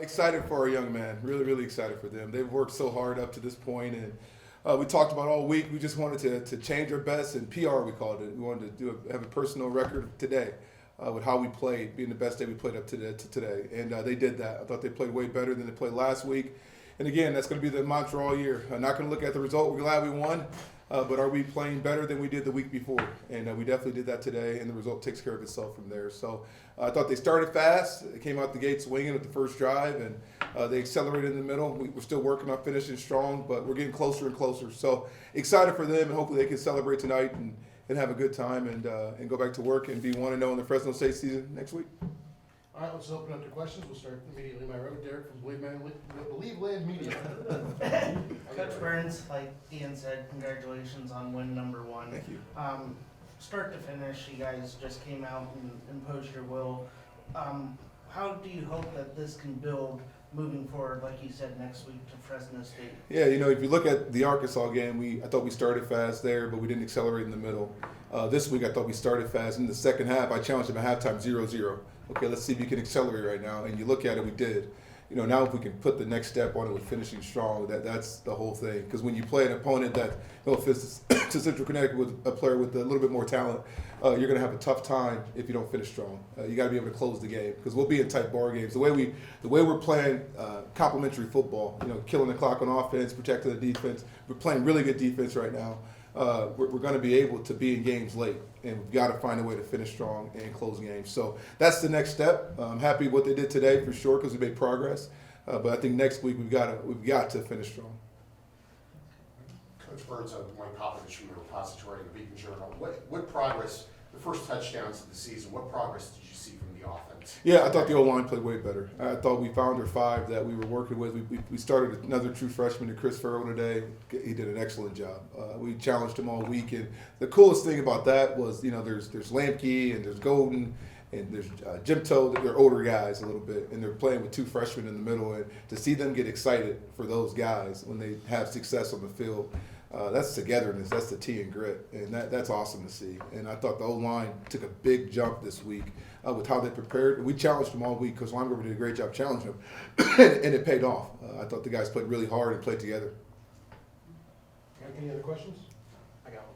Excited for our young man. Really, really excited for them. They've worked so hard up to this point, and we talked about all week. We just wanted to change our best, and PR we called it. We wanted to have a personal record today with how we played, being the best day we played up to today. And they did that. I thought they played way better than they played last week. And again, that's going to be the mantra all year. I'm not going to look at the result. We're glad we won. But are we playing better than we did the week before? And we definitely did that today, and the result takes care of itself from there. So I thought they started fast. They came out the gate swinging at the first drive, and they accelerated in the middle. We're still working on finishing strong, but we're getting closer and closer. So excited for them, and hopefully they can celebrate tonight and have a good time and go back to work and be 1-0 in the Fresno State season next week. All right, let's open up to questions. We'll start immediately. My road, Derek from Believe Land Media. Coach Burns, like Ian said, congratulations on win number 1. Thank you. Start to finish, you guys just came out and imposed your will. How do you hope that this can build moving forward, like you said, next week to Fresno State? Yeah, if you look at the Arkansas game, I thought we started fast there, but we didn't accelerate in the middle. This week, I thought we started fast. In the second half, I challenged them at halftime 0-0. Okay, let's see if you can accelerate right now. And you look at it, we did. Now if we can put the next step on it with finishing strong, that's the whole thing. Because when you play an opponent that, no offense to Central Connecticut, with a player with a little bit more talent, you're going to have a tough time if you don't finish strong. You got to be able to close the game because we'll be in tight ball games. The way we're playing complementary football, killing the clock on offense, protecting the defense. We're playing really good defense right now. We're going to be able to be in games late, and we've got to find a way to finish strong and close games. So that's the next step. I'm happy with what they did today for sure because we made progress. But I think next week we've got to finish strong. Coach Burns, Mike Popovich from the repository of the Beacon Journal. What progress, the first touchdowns of the season, what progress did you see from the offense? Yeah, I thought the O-line played way better. I thought we found our 5 that we were working with. We started another true freshman, Chris Farrell, today. He did an excellent job. We challenged him all week, and the coolest thing about that was, there's Lamke and there's Golden and there's Jim Toe. They're older guys a little bit, and they're playing with 2 freshmen in the middle. And to see them get excited for those guys when they have success on the field, that's togetherness. That's the tea and grit, and that's awesome to see. And I thought the O-line took a big jump this week with how they prepared. We challenged them all week because Lineberger did a great job challenging them, and it paid off. I thought the guys played really hard and played together. Any other questions? I got one.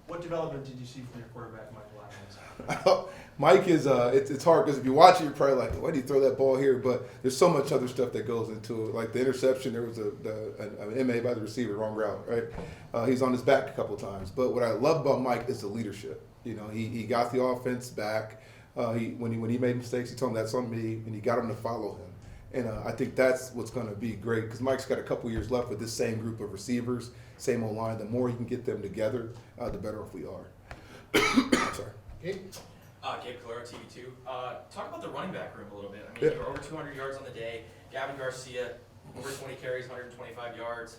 What development did you see from your quarterback, Michael Adams? Mike is it's hard because if you watch it, you're probably like, why do you throw that ball here? But there's so much other stuff that goes into it. Like the interception, there was an MA by the receiver, wrong route, right? He's on his back a couple times. But what I love about Mike is the leadership. He got the offense back. When he made mistakes, he told him that's on me, and he got him to follow him. And I think that's what's going to be great because Mike's got a couple years left with this same group of receivers, same O-line. The more he can get them together, the better off we are. Sorry. Gabe? Gabe Calero, TV2. Talk about the running back room a little bit. Yeah. You were over 200 yards on the day. Gavin Garcia, over 20 carries, 125 yards.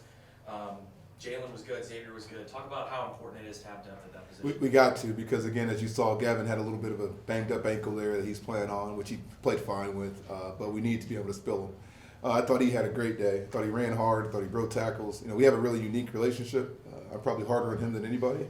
Jalen was good. Xavier was good. Talk about how important it is to have depth at that position. We got to because, again, as you saw, Gavin had a little bit of a banged-up ankle there that he's playing on, which he played fine with, but we need to be able to spill him. I thought he had a great day. I thought he ran hard. I thought he broke tackles. We have a really unique relationship. I'm probably harder on him than anybody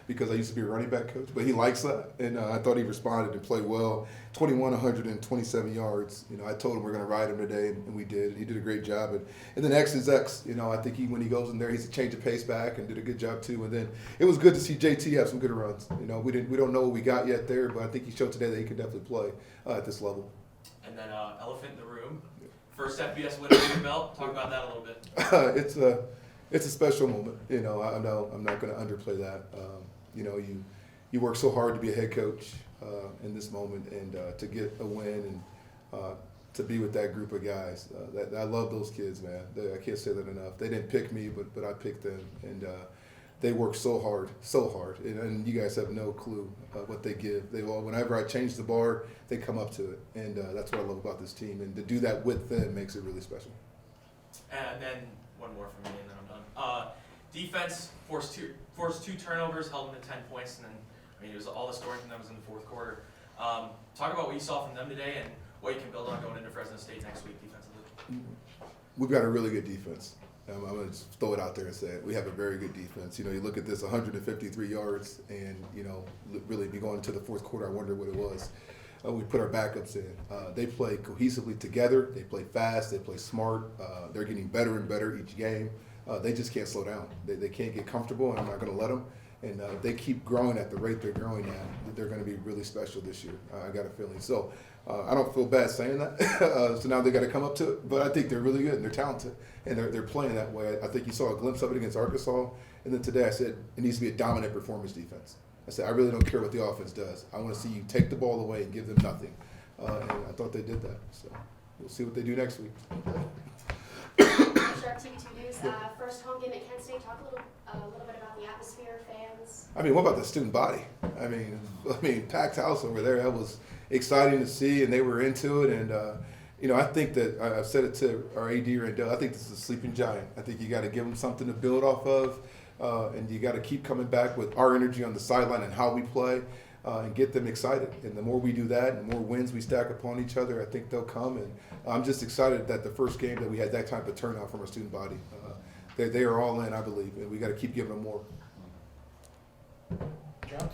because I used to be a running back coach, but he likes that, and I thought he responded and played well. 127 yards. I told him we're going to ride him today, and we did. He did a great job. And then X is X. I think when he goes in there, he's a change of pace back and did a good job too. And then it was good to see JT have some good runs. We don't know what we got yet there, but I think he showed today that he can definitely play at this level. And then elephant in the room. First FBS win under your belt. Talk about that a little bit. It's a special moment. I know I'm not going to underplay that. You work so hard to be a head coach in this moment, and to get a win and to be with that group of guys. I love those kids, man. I can't say that enough. They didn't pick me, but I picked them, and they work so hard, and you guys have no clue what they give. Whenever I change the bar, they come up to it, and that's what I love about this team. And to do that with them makes it really special. And then one more from me, and then I'm done. Defense forced two turnovers, held them to 10 points, and then it was all the scoring from them was in the fourth quarter. Talk about what you saw from them today and what you can build on going into Fresno State next week defensively. We've got a really good defense. I'm going to just throw it out there and say it. We have a very good defense. You look at this 153 yards, and, really be going into the fourth quarter, I wonder what it was. we put our backups in. They play cohesively together. They play fast. They play smart. They're getting better and better each game. They just can't slow down. They can't get comfortable, and I'm not going to let them. And if they keep growing at the rate they're growing at, they're going to be really special this year. I got a feeling. So I don't feel bad saying that. So now they got to come up to it. But I think they're really good and they're talented, and they're playing that way. I think you saw a glimpse of it against Arkansas. And then today I said it needs to be a dominant performance defense. I said I really don't care what the offense does. I want to see you take the ball away and give them nothing. And I thought they did that. So we'll see what they do next week. Sharp TV2 News. First home game at Kent State. Talk a little bit about the atmosphere, fans. I mean, what about the student body? I mean, packed house over there. That was exciting to see, and they were into it. And you know, I think that I've said it to our AD Randall. I think this is a sleeping giant. I think you got to give them something to build off of. And you got to keep coming back with our energy on the sideline and how we play and get them excited. And the more we do that and the more wins we stack upon each other, I think they'll come. And I'm just excited that the first game that we had that type of turnout from our student body. They are all in, I believe, and we got to keep giving them more. John?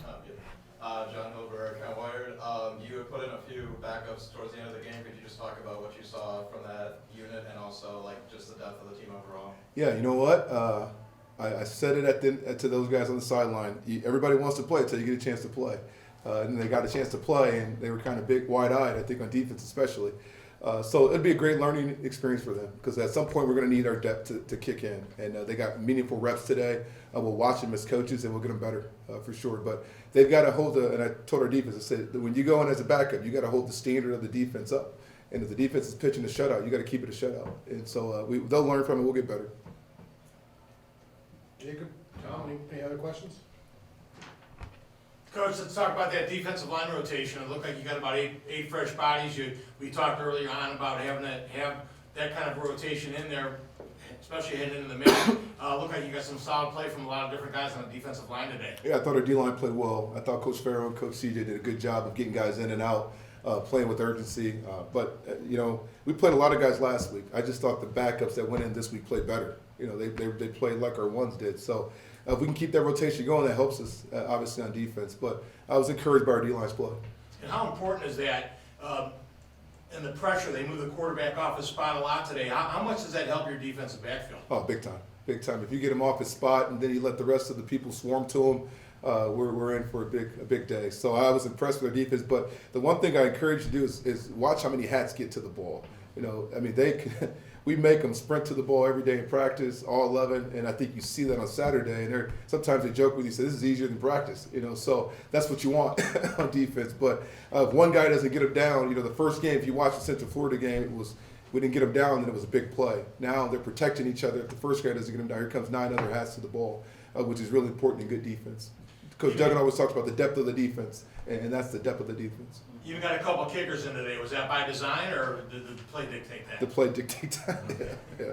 John Hilberg, Count Wired. You had put in a few backups towards the end of the game. Could you just talk about what you saw from that unit and also like just the depth of the team overall? Yeah, you know what? I said it to those guys on the sideline. Everybody wants to play until you get a chance to play. And they got a chance to play, and they were kind of big, wide-eyed, I think, on defense especially. So it'd be a great learning experience for them because at some point we're going to need our depth to kick in. And they got meaningful reps today. We'll watch them as coaches, and we'll get them better for sure. But they've got to hold and I told our defense, I said, when you go in as a backup, you got to hold the standard of the defense up. And if the defense is pitching a shutout, you got to keep it a shutout. And so they'll learn from it. We'll get better. Jacob? Tom? Any other questions? Coach, let's talk about that defensive line rotation. It looked like you got about eight fresh bodies. We talked earlier on about having that kind of rotation in there, especially heading into the middle. Looked like you got some solid play from a lot of different guys on the defensive line today. Yeah, I thought our D-line played well. I thought Coach Farrow and Coach CJ did a good job of getting guys in and out, playing with urgency. But you know, we played a lot of guys last week. I just thought the backups that went in this week played better. You know, they played like our ones did. So if we can keep that rotation going, that helps us, obviously, on defense. But I was encouraged by our D-line's play. And how important is that in the pressure? They move the quarterback off his spot a lot today. How much does that help your defensive backfield? Oh, big time. Big time. If you get him off his spot and then you let the rest of the people swarm to him, we're in for a big day. So I was impressed with our defense. But the one thing I encourage you to do is watch how many hats get to the ball. You know, I mean, we make them sprint to the ball every day in practice, all 11, and I think you see that on Saturday. And sometimes they joke with you, say this is easier than practice. You know, so that's what you want on defense. But if one guy doesn't get him down, you know, the first game, if you watch the Central Florida game, we didn't get him down, and it was a big play. Now they're protecting each other. If the first guy doesn't get him down, here comes 9 other hats to the ball, which is really important in good defense. Coach Duggan always talks about the depth of the defense, and that's the depth of the defense. You got a couple of kickers in today. Was that by design, or did the play dictate that? The play dictates that. Yeah.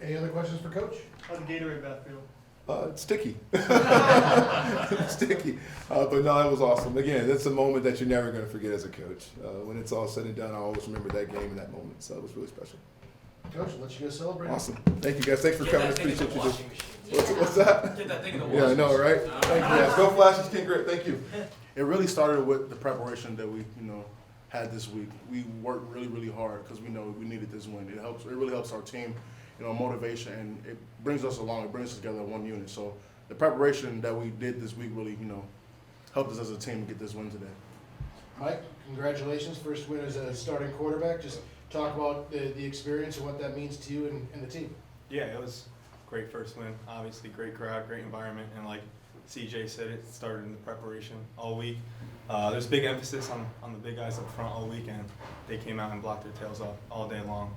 Any other questions for Coach? How's the Gatorade backfield? It's sticky. It's sticky. But no, that was awesome. Again, that's a moment that you're never going to forget as a coach. When it's all said and done, I always remember that game and that moment. So it was really special. Coach, I'll let you go celebrate. Awesome. Thank you, guys. Thanks for coming. I appreciate you. What's that? Get that thing in the Yeah, I know, right? Thank you, guys. Go Flashes, King Grit. Thank you. It really started with the preparation that we, had this week. We worked really, really hard because we know we needed this win. It really helps our team, motivation, and it brings us along. It brings us together as one unit. So the preparation that we did this week really, helped us as a team to get this win today. Mike, congratulations. First win as a starting quarterback. Just talk about the experience and what that means to you and the team. Yeah, it was a great first win. Obviously, great crowd, great environment, and like CJ said, it started in the preparation all week. There's big emphasis on the big guys up front all weekend. They came out and blocked their tails off all day long.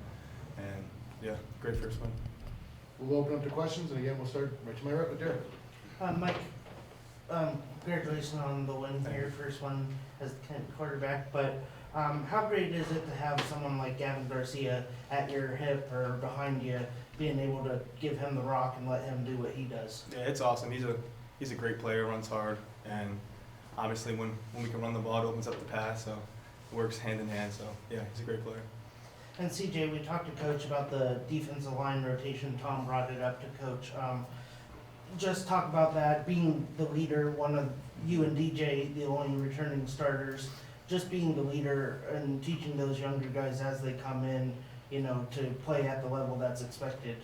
And yeah, great first win. We'll open up to questions, and again, we'll start right to my right with Derek. Mike, congratulations on the win for your first one as the Kent quarterback, but how great is it to have someone like Gavin Garcia at your hip or behind you, being able to give him the rock and let him do what he does? Yeah, it's awesome. He's a great player, runs hard, and obviously when we can run the ball, it opens up the pass, so it works hand in hand. So yeah, he's a great player. And CJ, we talked to Coach about the defensive line rotation. Tom brought it up to Coach. Just talk about that, being the leader, one of you and DJ, the only returning starters. just being the leader and teaching those younger guys as they come in, to play at the level that's expected.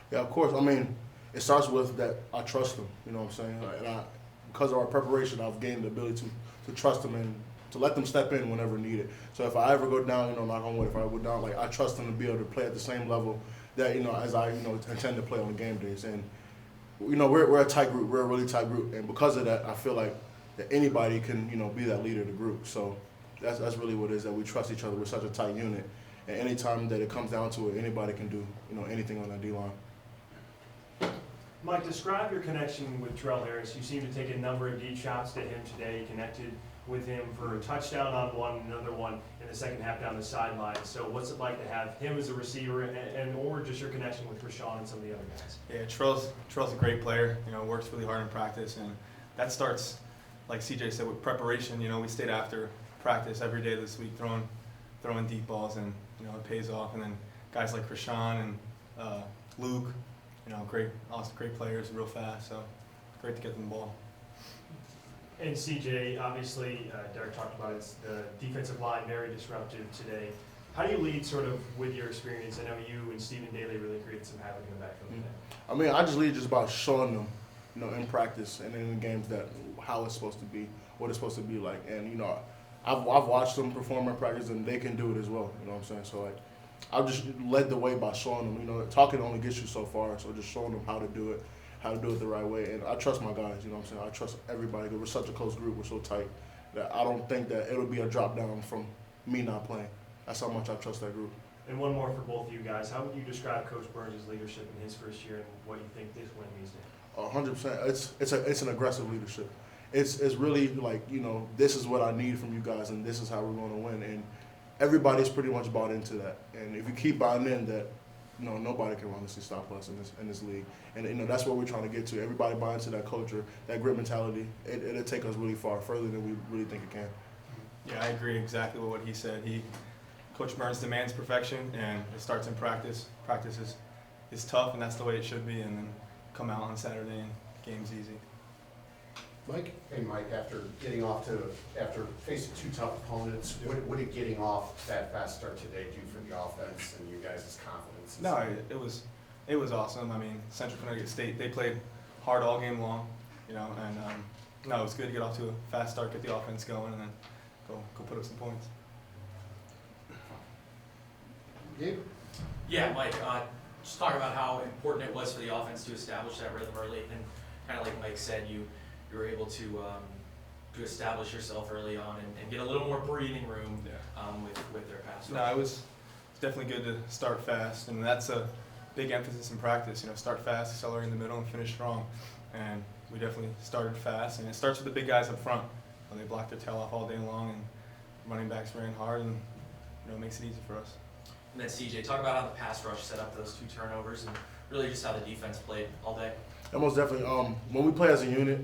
Yeah, of course. I mean, it starts with that I trust them. You know what I'm saying? And because of our preparation, I've gained the ability to trust them and to let them step in whenever needed. So if I ever go down, knock on wood, if I go down, like I trust them to be able to play at the same level that as I intend to play on the game days. And we're a tight group. We're a really tight group, and because of that, I feel like that anybody can be that leader of the group. So that's really what it is, that we trust each other. We're such a tight unit, and anytime that it comes down to it, anybody can do anything on that D line. Mike, describe your connection with Terrell Harris. You seem to take a number of deep shots to him today. You connected with him for a touchdown on one, another one in the second half down the sideline. So what's it like to have him as a receiver, and or just your connection with Rashawn and some of the other guys? Yeah, Terrell's a great player. Works really hard in practice, and that starts, like CJ said, with preparation. We stayed after practice every day this week throwing deep balls, and it pays off. And then guys like Rashawn and Luke, great players, real fast. So great to get them the ball. And CJ, obviously, Derek talked about it, the defensive line very disruptive today. How do you lead sort of with your experience? I know you and Stephen Daly really created some havoc in the backfield today. I mean, I just lead just by showing them, in practice and in the games that how it's supposed to be, what it's supposed to be like. And, I've watched them perform in practice, and they can do it as well. You know what I'm saying? So, like, I've just led the way by showing them. Talking only gets you so far, so just showing them how to do it the right way. And I trust my guys, you know what I'm saying? I trust everybody. We're such a close group. We're so tight that I don't think that it'll be a drop down from me not playing. That's how much I trust that group. And one more for both of you guys. How would you describe Coach Burns' leadership in his first year, and what you think this win means to him? 100%. It's an aggressive leadership. It's really like, this is what I need from you guys, and this is how we're going to win. And everybody's pretty much bought into that. And if you keep buying in that, nobody can honestly stop us in this league. And that's what we're trying to get to. Everybody buy into that culture, that grit mentality. It'll take us really far, further than we really think it can. Yeah, I agree exactly with what he said. Coach Burns demands perfection, and it starts in practice. Practice is tough, and that's the way it should be. And then come out on Saturday, and game's easy. Mike? Hey, Mike, after facing two tough opponents, what did getting off that fast start today do for the offense and you guys' confidence? No, it was awesome. I mean, Central Connecticut State, they played hard all game long, and it was good to get off to a fast start, get the offense going, and then go put up some points. Gabe? Yeah, Mike, just talk about how important it was for the offense to establish that rhythm early, and kind of like Mike said, you were able to establish yourself early on and get a little more breathing room with their pass rush. No, it was definitely good to start fast, and that's a big emphasis in practice. Start fast, accelerate in the middle, and finish strong. And we definitely started fast, and it starts with the big guys up front. They blocked their tail off all day long, and running backs ran hard, and it makes it easy for us. And then CJ, talk about how the pass rush set up those two turnovers, and really just how the defense played all day. And most definitely, when we play as a unit,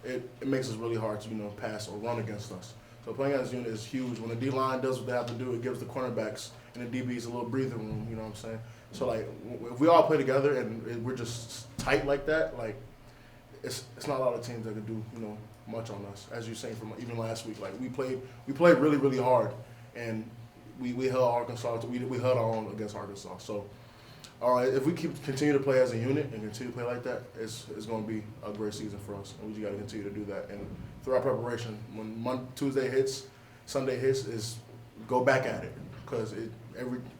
it makes us really hard to pass or run against us. So playing as a unit is huge. When the D line does what they have to do, it gives the cornerbacks and the DBs a little breathing room. You know what I'm saying? So like, if we all play together and we're just tight like that, like it's not a lot of teams that can do much on us. As you've seen from even last week, like we played really, really hard, and we held Arkansas. We held our own against Arkansas. So if we continue to play as a unit and continue to play like that, it's going to be a great season for us, and we just got to continue to do that. And through our preparation, when Tuesday hits, Sunday hits, is go back at it, because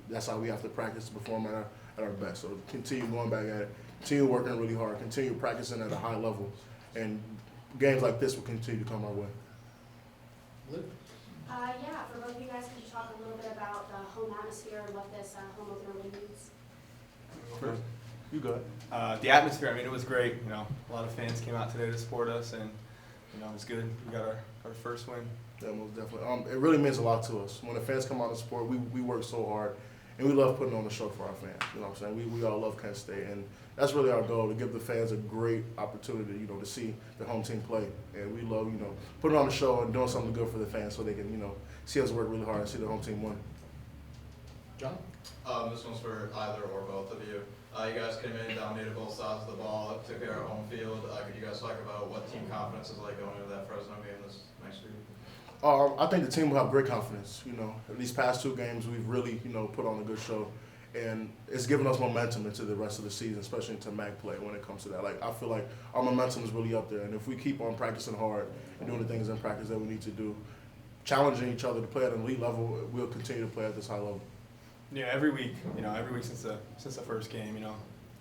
that's how we have to practice to perform at our best. So continue going back at it, continue working really hard, continue practicing at a high level, and games like this will continue to come our way. Yeah, for both of you guys, could you talk a little bit about the home atmosphere and what this home opener win means? Chris, you good? The atmosphere, it was great. A lot of fans came out today to support us, and it was good. We got our first win. Yeah, most definitely. It really means a lot to us. When the fans come out to support, we work so hard, and we love putting on a show for our fans. You know what I'm saying? We all love Kent State, and that's really our goal, to give the fans a great opportunity, to see the home team play. And we love, putting on a show and doing something good for the fans, so they can, see us work really hard and see the home team win. John? This one's for either or both of you. You guys came in, dominated both sides of the ball, took care of home field. Could you guys talk about what team confidence is like going into that Fresno game this next week? I think the team will have great confidence. These past 2 games, we've really, put on a good show. And it's given us momentum into the rest of the season, especially into MAC play when it comes to that. Like, I feel like our momentum is really up there. And if we keep on practicing hard and doing the things in practice that we need to do, challenging each other to play at an elite level, we'll continue to play at this high level. Yeah, every week since the first game,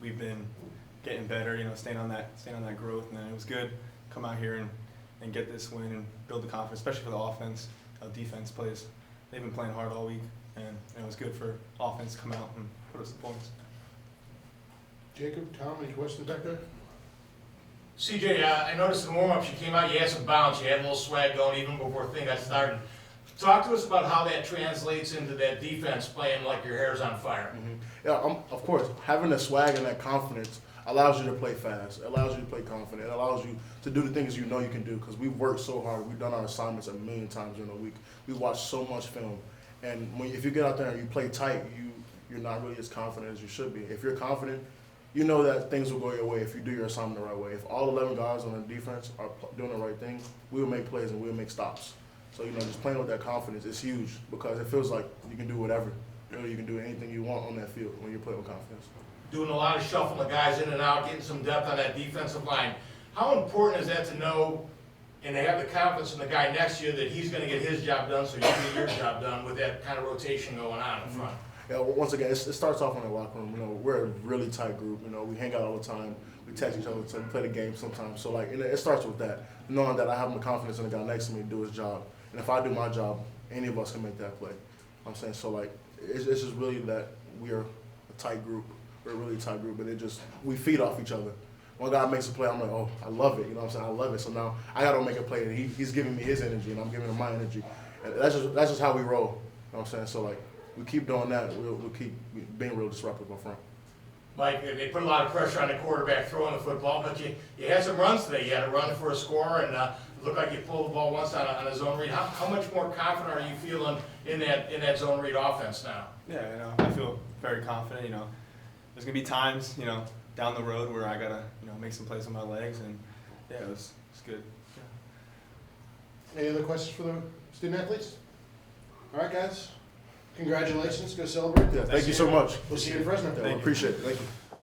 we've been getting better, staying on that growth, and then it was good to come out here and get this win and build the confidence, especially for the offense. Defense plays, they've been playing hard all week, and it was good for offense to come out and put us the points. Jacob, Tom, any questions back there? CJ, I noticed in the warm-ups you came out, you had some bounce, you had a little swag going even before things got started. Talk to us about how that translates into that defense playing like your hair's on fire. Yeah, of course, having that swag and that confidence allows you to play fast, allows you to play confident, it allows you to do the things you know you can do, because we've worked so hard. We've done our assignments a million times during the week. We watch so much film, and if you get out there and you play tight, you're not really as confident as you should be. If you're confident, you know that things will go your way if you do your assignment the right way. If all 11 guys on the defense are doing the right thing, we will make plays and we'll make stops. So, just playing with that confidence is huge, because it feels like you can do whatever. You can do anything you want on that field when you're playing with confidence. Doing a lot of shuffling the guys in and out, getting some depth on that defensive line. How important is that to know and to have the confidence in the guy next to you that he's going to get his job done so you get your job done with that kind of rotation going on in front? Yeah, once again, it starts off in the locker room. We're a really tight group. We hang out all the time. We text each other, we play the game sometimes. So, it starts with that, knowing that I have the confidence in the guy next to me to do his job. And if I do my job, any of us can make that play. I'm saying, so, it's just really that we are a tight group. We're a really tight group, and we feed off each other. One guy makes a play, I'm like, oh, I love it. I love it. So now I got to make a play, and he's giving me his energy, and I'm giving him my energy. And that's just how we roll. So, we keep doing that. We'll keep being real disruptive up front. Mike, they put a lot of pressure on the quarterback throwing the football, but you had some runs today. You had a run for a score, and it looked like you pulled the ball once on a zone read. How much more confident are you feeling in that zone read offense now? Yeah, I feel very confident. There's gonna be times, down the road where I gotta, make some plays with my legs, and yeah, it's good. Yeah. Any other questions for the student athletes? All right, guys. Congratulations. Go celebrate. Yeah, thank you so much. We'll see you in Fresno. Yeah, we appreciate it. Thank you.